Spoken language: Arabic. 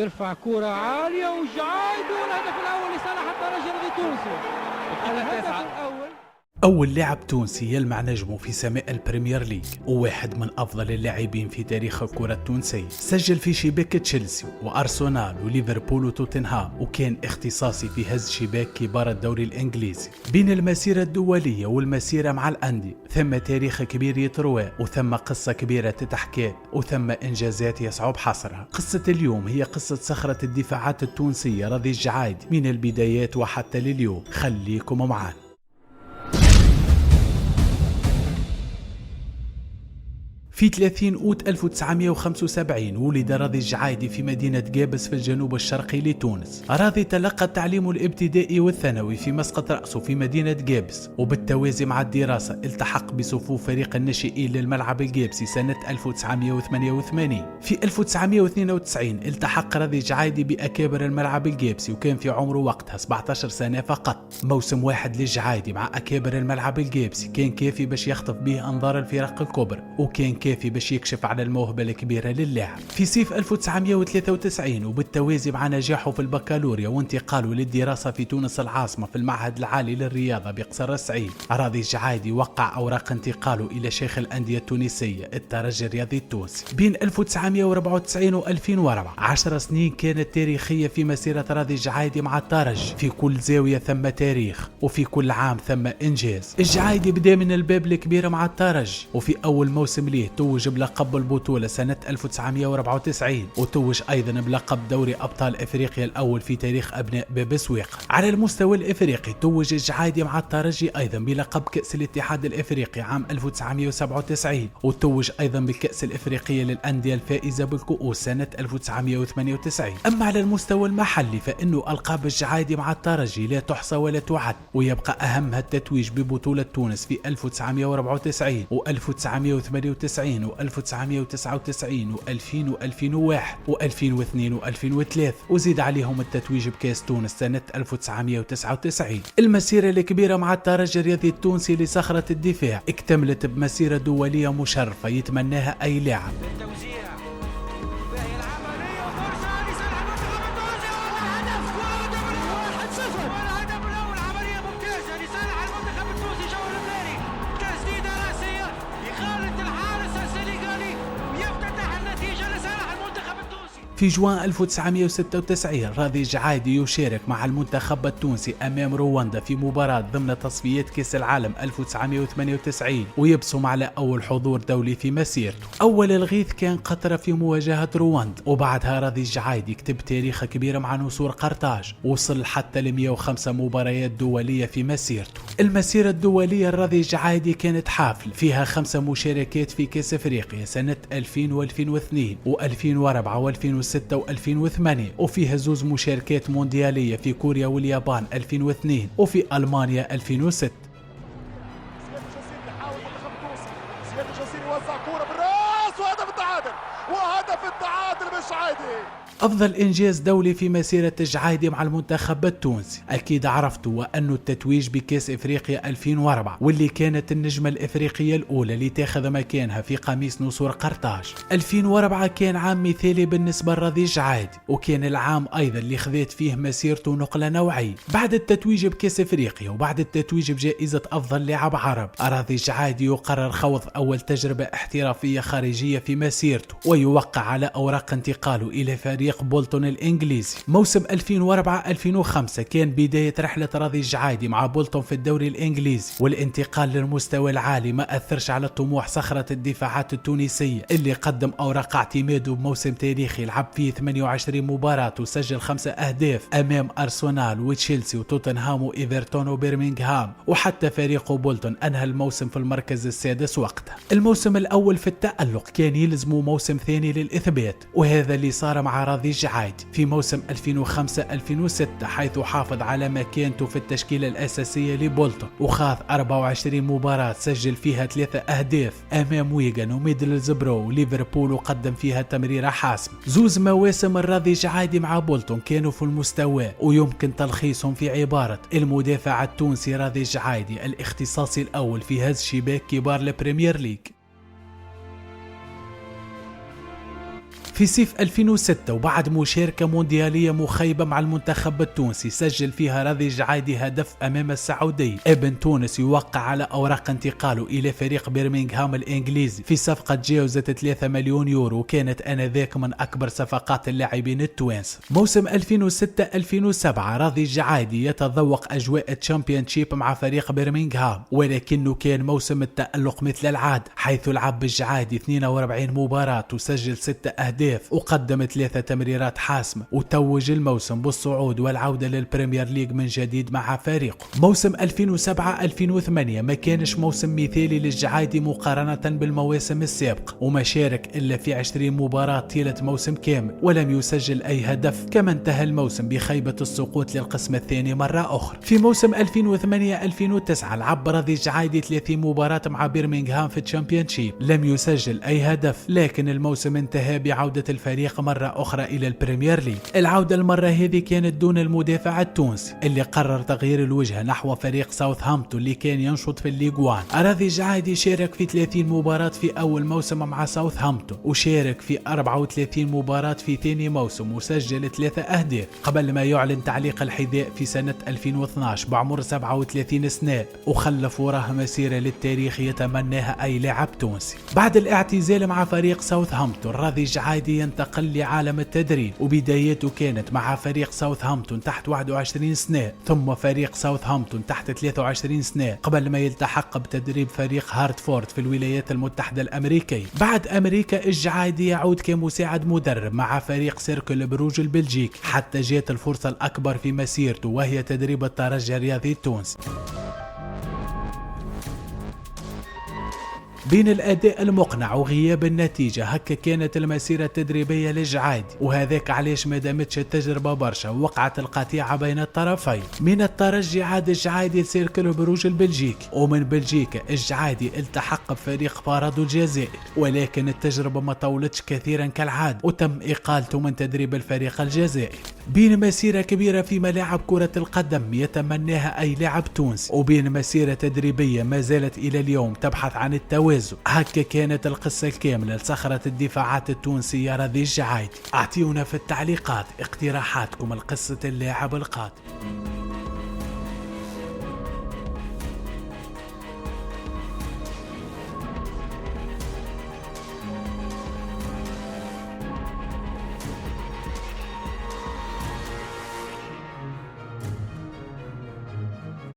يرفع كرة عالية وجايدو الهدف الأول لصالح الترجي التونسي. الهدف الأول. أول لاعب تونسي يلمع نجمه في سماء البريمير ليج، وواحد من أفضل اللاعبين في تاريخ الكرة التونسية. سجل في شباك تشيلسي وأرسنال وليفربول وتوتنهام، وكان اختصاصي في هز شباك كبار الدوري الإنجليزي. بين المسيرة الدولية والمسيرة مع الأندية ثم تاريخ كبير يتروى، وثم قصة كبيرة تتحكى، وثم إنجازات يصعب حصرها. قصة اليوم هي قصة صخرة الدفاعات التونسية رضي الجعايدي من البدايات وحتى لليوم. خليكم معنا. في 30 أوت 1975 ولد راضي الجعايدي في مدينة جابس في الجنوب الشرقي لتونس. راضي تلقى التعليم الابتدائي والثانوي في مسقط رأسه في مدينة جابس، وبالتوازي مع الدراسة التحق بصفوف فريق الناشئين للملعب الجابسي سنة 1988. في 1992 التحق راضي الجعايدي بأكابر الملعب الجابسي، وكان في عمره وقتها 17 سنة فقط. موسم واحد للجعايدي مع أكابر الملعب الجابسي كان كافي باش يخطف به أنظار الفرق الكبرى، وكان كافي باش يكشف على الموهبة الكبيرة للاعب. في صيف 1993 وبالتوازي مع نجاحه في البكالوريا وانتقاله للدراسة في تونس العاصمة في المعهد العالي للرياضة بقصر السعيد، راضي الجعايدي وقع أوراق انتقاله إلى شيخ الأندية التونسية الترجي الرياضي التونسي. بين 1994 و 2004 10 سنين كانت تاريخية في مسيرة راضي الجعايدي مع الترجي. في كل زاوية ثم تاريخ، وفي كل عام ثم إنجاز. الجعايدي بدأ من الباب الكبير مع الترجي، وفي أول موسم ليه توج بلقب البطولة سنة 1994، وتوج أيضا بلقب دوري أبطال إفريقيا الأول في تاريخ أبناء باب سويقة. على المستوى الإفريقي توج الجعايدي مع الترجي أيضا بلقب كأس الاتحاد الإفريقي عام 1997، وتوج أيضا بالكأس الإفريقية للأندية الفائزة بالكؤوس سنة 1998. أما على المستوى المحلي فإنه ألقاب الجعايدي مع الترجي لا تحصى ولا تعد، ويبقى أهمها التتويج ببطولة تونس في 1994 و1998 و1999 و2000 و2001 و2002 و2003، وزيد عليهم التتويج بكاس تونس سنة 1999. المسيرة الكبيرة مع الترجي الرياضي التونسي لصخرة الدفاع اكتملت بمسيرة دولية مشرفة يتمناها أي لاعب. في جوان 1996 راضي الجعايدي يشارك مع المنتخب التونسي أمام رواندا في مباراة ضمن تصفيات كأس العالم 1998، ويبصم على أول حضور دولي في مسيرته. أول الغيث كان قطرة في مواجهة رواندا، وبعدها راضي الجعايدي كتب تاريخ كبير مع نسور قرطاج، وصل حتى ل 105 مباريات دولية في مسيرته. المسيرة الدولية الراضي الجعايدي كانت حافل فيها 5 مشاركات في كأس أفريقيا سنة 2000 و2002 و2004 و2006 و2008، وفيها 2 مشاركات مونديالية في كوريا واليابان 2002 وفي ألمانيا 2006. زياد الجزيري وزع كورة بالراس وهدف التعادل، وهدف التعادل مش عادي. أفضل إنجاز دولي في مسيرة الجعايدي مع المنتخب التونسي أكيد عرفتوا، وأنه التتويج بكأس إفريقيا 2004، واللي كانت النجمة الإفريقية الأولى اللي تاخذ مكانها في قميص نسور قرطاج. 2004 كان عام مثالي بالنسبة لراضي الجعايدي، وكان العام أيضا اللي خذت فيه مسيرته نقلة نوعية. بعد التتويج بكأس إفريقيا وبعد التتويج بجائزة أفضل لاعب عرب، راضي الجعايدي يقرر خوض أول تجربة احترافية خارجية في مسيرته، ويوقع على أوراق انتقاله إلى فريق بولتون الإنجليزي. موسم 2004-2005 كان بداية رحلة راضي الجعايدي مع بولتون في الدوري الإنجليزي، والانتقال للمستوى العالي ما أثرش على طموح صخرة الدفاعات التونسية، اللي قدم أوراق اعتماده بموسم تاريخي لعب فيه 28 مباراة وسجل 5 أهداف أمام أرسنال وتشيلسي وتوتنهام وإيفرتون وبرمنغهام، وحتى فريقه بولتون أنهى الموسم في المركز السادس وقتها. الموسم الأول في التألق كان يلزمه موسم ثاني للإثبات، وهذا اللي صار مع راضي الجعايدي في موسم 2005-2006، حيث حافظ على مكانته في التشكيلة الأساسية لبولتون، وخاض 24 مباراة سجل فيها 3 أهداف أمام ويغان وميدلزبرو وليفربول، وقدم فيها تمريرة حاسمة. 2 مواسم الراضي الجعايدي مع بولتون كانوا في المستوى، ويمكن تلخيصهم في عبارة المدافع التونسي راضي الجعايدي الاختصاصي الأول في هز شباك كبار البريمير ليج. في صيف 2006 وبعد مشاركة مونديالية مخيبة مع المنتخب التونسي سجل فيها راضي الجعايدي هدف أمام السعودية. ابن تونس يوقع على أوراق انتقاله إلى فريق برمنغهام الإنجليزي في صفقة تجاوزت 3 مليون يورو، وكانت آنذاك من أكبر صفقات اللاعبين التوانسة. موسم 2006-2007 راضي الجعايدي يتذوق أجواء الشامبيونشيب مع فريق برمنغهام، ولكنه كان موسم التألق مثل العادة، حيث لعب الجعايدي 42 مباراة وسجل 6 أهداف وقدم 3 تمريرات حاسمة، وتوج الموسم بالصعود والعودة للبريمير ليج من جديد مع فريقه. موسم 2007-2008 ما كانش موسم مثالي للجعايدي مقارنة بالمواسم السابقة، وما شارك إلا في 20 مباراة طيلة موسم كامل ولم يسجل أي هدف، كما انتهى الموسم بخيبة السقوط للقسم الثاني مرة أخرى. في موسم 2008-2009 لعب راضي الجعايدي 30 مباراة مع برمنغهام في الشامبيونشيب، لم يسجل أي هدف، لكن الموسم انتهى بعودة الفريق مرة أخرى إلى البريمير ليج. العودة المرة هذه كانت دون المدافع التونسي اللي قرر تغيير الوجهة نحو فريق ساوثهامبتون اللي كان ينشط في الليج 1. راضي الجعايدي شارك في 30 مباراة في أول موسم مع ساوثهامبتون، وشارك في 34 مباراة في ثاني موسم وسجل 3 أهداف، قبل ما يعلن تعليق الحذاء في سنة 2012 بعمر 37 سنة، وخلف وراه مسيرة للتاريخ يتمناها أي لاعب تونسي. بعد الاعتزال مع فريق ساوثهامبتون راضي الجعايدي ينتقل لعالم التدريب، وبدايته كانت مع فريق ساوثهامبتون تحت 21 سنة، ثم فريق ساوثهامبتون تحت 23 سنة، قبل ما يلتحق بتدريب فريق هارتفورد في الولايات المتحدة الأمريكية. بعد أمريكا الجعايدي يعود كمساعد مدرب مع فريق سيركل بروج البلجيكي، حتى جات الفرصة الأكبر في مسيرته وهي تدريب الترجي الرياضي التونسي. بين الأداء المقنع وغياب النتيجة هكا كانت المسيرة التدريبية للجعايدي، وهذاك علاش ما دامتش التجربة برشا وقعت القطيعة بين الطرفين. من الترجي عاد الجعايدي لسيركل بروج البلجيكي، ومن بلجيكا الجعايدي التحق بفريق بارادو الجزائري، ولكن التجربة ما طولتش كثيرا كالعادة وتم إقالته من تدريب الفريق الجزائري. بين مسيرة كبيرة في ملاعب كرة القدم يتمناها أي لاعب تونسي، وبين مسيرة تدريبية ما زالت إلى اليوم تبحث عن التوازن. هكا كانت القصة الكاملة لصخرة الدفاعات التونسية راضي الجعايدي. اعطيونا في التعليقات اقتراحاتكم لقصة اللاعب القادم.